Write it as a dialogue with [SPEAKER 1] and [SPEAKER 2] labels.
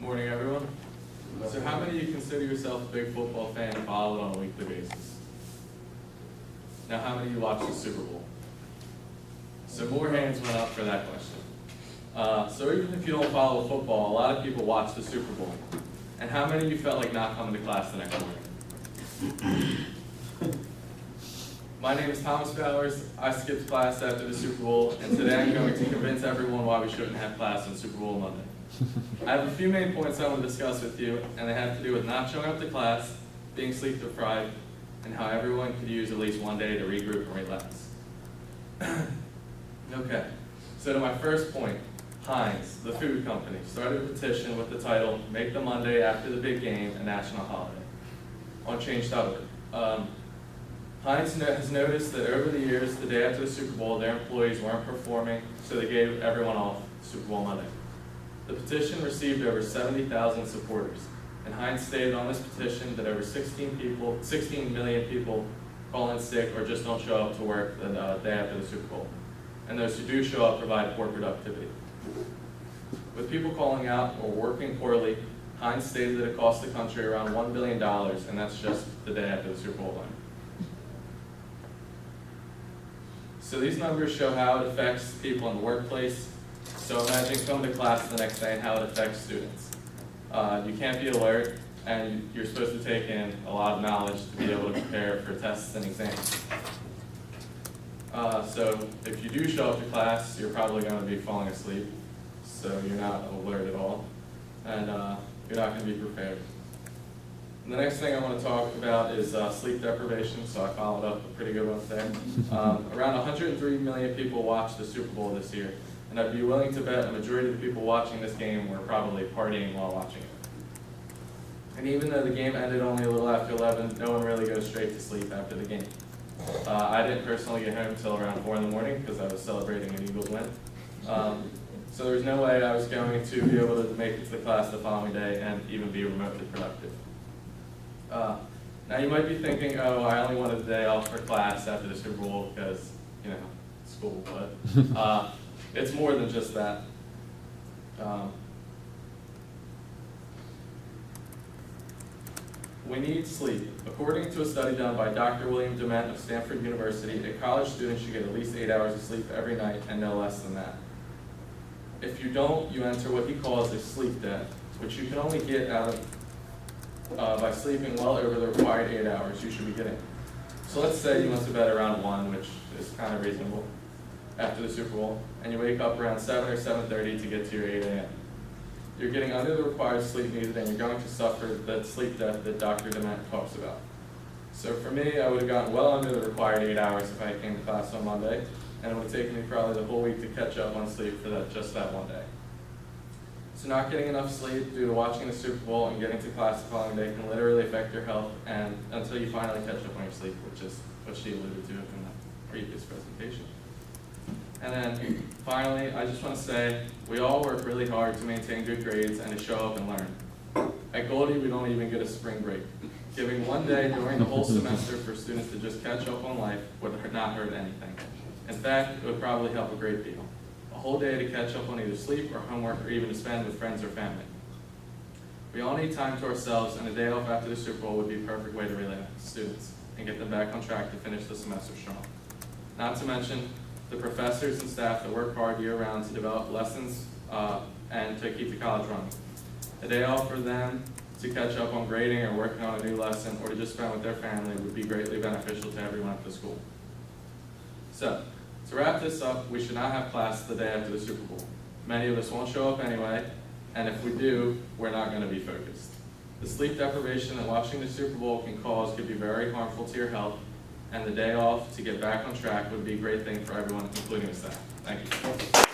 [SPEAKER 1] Morning, everyone. So how many of you consider yourself a big football fan and follow it on a weekly basis? Now, how many of you watch the Super Bowl? So more hands went up for that question. So even if you don't follow football, a lot of people watch the Super Bowl. And how many of you felt like not coming to class the next morning? My name is Thomas Bowers. I skipped class after the Super Bowl, and today I'm going to convince everyone why we shouldn't have class on Super Bowl Monday. I have a few main points I want to discuss with you, and they have to do with not showing up to class, being sleep deprived, and how everyone could use at least one day to regroup and relax. Okay, so to my first point, Heinz, the food company, started a petition with the title, "Make the Monday after the big game a national holiday," on change.org. Heinz has noticed that over the years, the day after the Super Bowl, their employees weren't performing, so they gave everyone off Super Bowl Monday. The petition received over 70,000 supporters, and Heinz stated on this petition that over 16 million people call in sick or just don't show up to work the day after the Super Bowl. And those who do show up provide poor productivity. With people calling out or working poorly, Heinz stated that it costs the country around $1 billion, and that's just the day after the Super Bowl line. So these numbers show how it affects people in the workplace. So imagine coming to class the next day and how it affects students. You can't be alert, and you're supposed to take in a lot of knowledge to be able to prepare for tests and exams. So if you do show up to class, you're probably going to be falling asleep, so you're not alert at all, and you're not going to be prepared. And the next thing I want to talk about is sleep deprivation, so I followed up a pretty good one today. Around 103 million people watched the Super Bowl this year, and I'd be willing to bet a majority of the people watching this game were probably partying while watching it. And even though the game ended only a little after 11, no one really goes straight to sleep after the game. I didn't personally get home until around 4 in the morning because I was celebrating an Eagles win. So there was no way I was going to be able to make it to the class the following day and even be remotely productive. Now you might be thinking, oh, I only wanted a day off for class after the Super Bowl because, school, but it's more than just that. We need sleep. According to a study done by Dr. William Dement of Stanford University, a college student should get at least 8 hours of sleep every night and no less than that. If you don't, you enter what he calls a sleep debt, which you can only get out of by sleeping well over the required 8 hours you should be getting. So let's say you went to bed around 1, which is kind of reasonable, after the Super Bowl, and you wake up around 7 or 7:30 to get to your 8 a.m. You're getting under the required sleep needed, and you're going to suffer that sleep debt that Dr. Dement talks about. So for me, I would have gotten well under the required 8 hours if I came to class on Monday, and it would have taken me probably the whole week to catch up on sleep for just that one day. So not getting enough sleep due to watching the Super Bowl and getting to class the following day can literally affect your health and until you finally catch up on your sleep, which is what she alluded to in the previous presentation. And then finally, I just want to say, we all work really hard to maintain good grades and to show up and learn. At Goldie, we don't even get a spring break. Giving one day during the whole semester for students to just catch up on life would not hurt anything. In fact, it would probably help a great deal. A whole day to catch up on either sleep or homework or even to spend with friends or family. We all need time to ourselves, and a day off after the Super Bowl would be a perfect way to relax students and get them back on track to finish the semester strong. Not to mention the professors and staff that work hard year-round to develop lessons and to keep the college running. A day off for them to catch up on grading or working on a new lesson or to just spend with their family would be greatly beneficial to everyone at the school. So, to wrap this up, we should not have class the day after the Super Bowl. Many of us won't show up anyway, and if we do, we're not going to be focused. The sleep deprivation that watching the Super Bowl can cause could be very harmful to your health, and the day off to get back on track would be a great thing for everyone, including the staff. Thank you.